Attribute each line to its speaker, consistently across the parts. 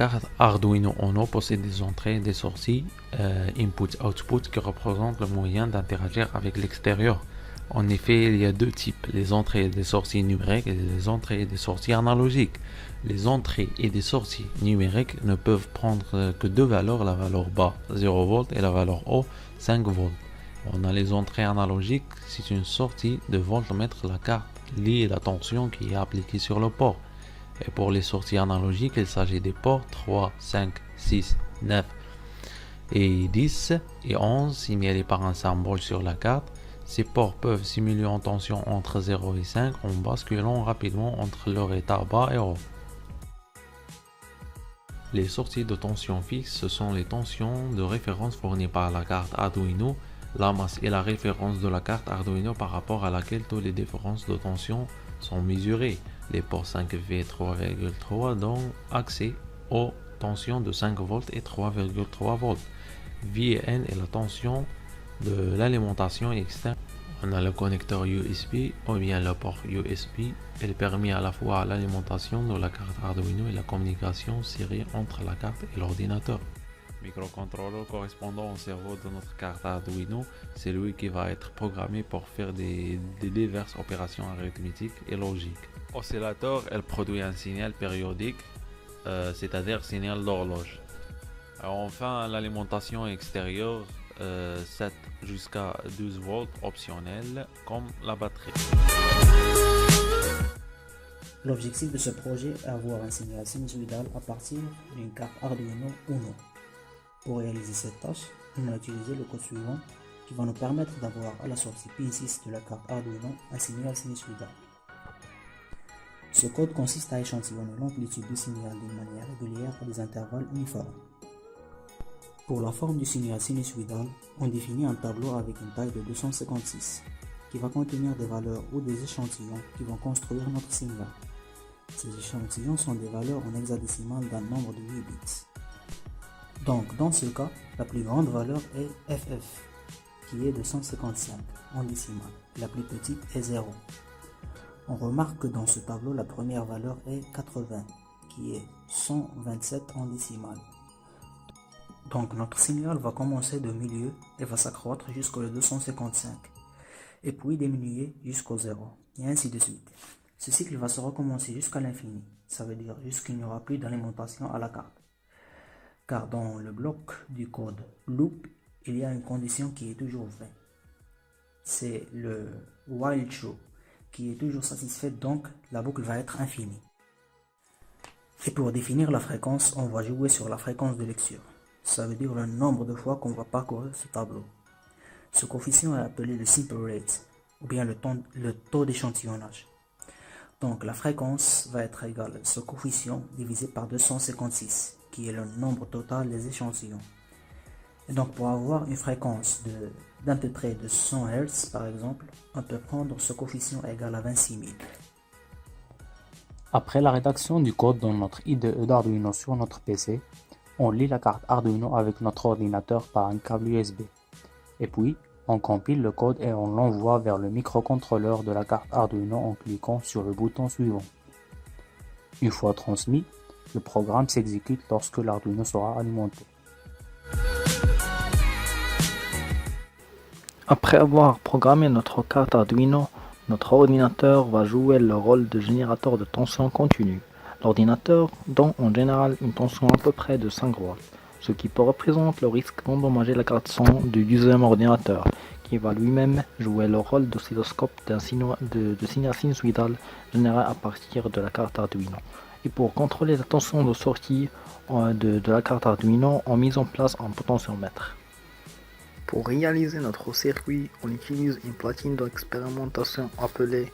Speaker 1: carte Arduino Uno possède des entrées et des sorties input-output qui représentent le moyen d'interagir avec l'extérieur. En effet, il y a deux types, les entrées et des sorties numériques et les entrées et des sorties analogiques. Les entrées et des sorties numériques ne peuvent prendre que deux valeurs, la valeur bas 0 V et la valeur haut 5 V. On a les entrées analogiques, c'est une sortie de voltmètre la carte lie la tension qui est appliquée sur le port. Et pour les sorties analogiques, il s'agit des ports 3, 5, 6, 9 et 10 et 11 signalés par un symbole sur la carte. Ces ports peuvent simuler une tension entre 0 et 5 en basculant rapidement entre leur état bas et haut. Les sorties de tension fixe, ce sont les tensions de référence fournies par la carte Arduino. La masse est la référence de la carte Arduino par rapport à laquelle toutes les différences de tension sont mesurées. Les ports 5V 3,3 donnent accès aux tensions de 5 V et 3,3 V. V et N est la tension de l'alimentation externe. On a le connecteur USB ou bien le port USB. Il permet à la fois l'alimentation de la carte Arduino et la communication série entre la carte et l'ordinateur. Microcontrôleur correspondant au cerveau de notre carte Arduino, c'est lui qui va être programmé pour faire des diverses opérations arithmétiques et logiques. Oscillateur, elle produit un signal périodique, c'est-à-dire signal d'horloge. Enfin, l'alimentation extérieure, 7 jusqu'à 12 volts optionnel comme la batterie.
Speaker 2: L'objectif de ce projet est avoir un signal sinusoïdal à partir d'une carte Arduino Uno. Pour réaliser cette tâche, on a utilisé le code suivant qui va nous permettre d'avoir à la sortie pin 6 de la carte Arduino un signal sinusoïdal. Ce code consiste à échantillonner l'amplitude du signal d'une manière régulière à des intervalles uniformes. Pour la forme du signal sinusoïdal, on définit un tableau avec une taille de 256 qui va contenir des valeurs ou des échantillons qui vont construire notre signal. Ces échantillons sont des valeurs en hexadécimal d'un nombre de 8 bits. Donc, dans ce cas, la plus grande valeur est FF, qui est de 155 en décimal. La plus petite est 0. On remarque que dans ce tableau, la première valeur est 80, qui est 127 en décimal. Donc, notre signal va commencer de milieu et va s'accroître jusqu'au 255, et puis diminuer jusqu'au 0, et ainsi de suite. Ce cycle va se recommencer jusqu'à l'infini, ça veut dire jusqu'il n'y aura plus d'alimentation à la carte. Car dans le bloc du code loop, il y a une condition qui est toujours vraie. C'est le while true qui est toujours satisfaite, donc la boucle va être infinie. Et pour définir la fréquence, on va jouer sur la fréquence de lecture. Ça veut dire le nombre de fois qu'on va parcourir ce tableau. Ce coefficient est appelé le simple rate, ou bien le taux d'échantillonnage. Donc la fréquence va être égale à ce coefficient divisé par 256, qui est le nombre total des échantillons. Et donc pour avoir une fréquence d'à peu près de 100 Hz par exemple, on peut prendre ce coefficient égal à 26 000.
Speaker 3: Après la rédaction du code dans notre IDE d'Arduino sur notre PC, on lit la carte Arduino avec notre ordinateur par un câble USB. Et puis, on compile le code et on l'envoie vers le microcontrôleur de la carte Arduino en cliquant sur le bouton suivant. Une fois transmis, le programme s'exécute lorsque l'Arduino sera alimenté.
Speaker 4: Après avoir programmé notre carte Arduino, notre ordinateur va jouer le rôle de générateur de tension continue. L'ordinateur donne en général une tension à peu près de 5 volts, ce qui peut représenter le risque d'endommager la carte son du deuxième ordinateur, qui va lui-même jouer le rôle d'oscilloscope de signal sinusoïdal généré à partir de la carte Arduino. Et pour contrôler la tension de sortie de la carte Arduino, on mise en place un potentiomètre. Pour réaliser notre circuit, on utilise une platine d'expérimentation appelée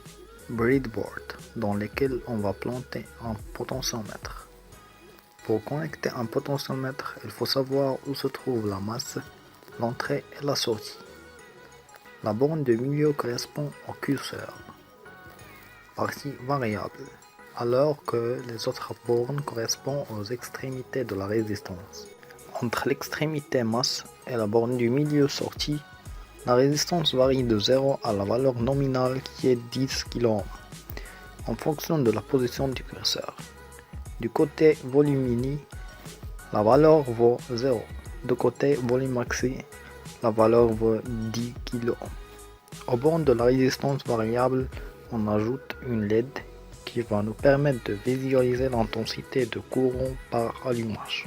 Speaker 4: breadboard, dans laquelle on va planter un potentiomètre. Pour connecter un potentiomètre, il faut savoir où se trouve la masse, l'entrée et la sortie. La borne de milieu correspond au curseur, partie variable, alors que les autres bornes correspondent aux extrémités de la résistance. Entre l'extrémité masse et la borne du milieu sortie, la résistance varie de 0 à la valeur nominale qui est 10 kΩ, en fonction de la position du curseur. Du côté volumini, La valeur vaut 0. De côté volume maxi, la valeur vaut 10 kg. Au borne de la résistance variable, on ajoute une LED qui va nous permettre de visualiser l'intensité de courant par allumage.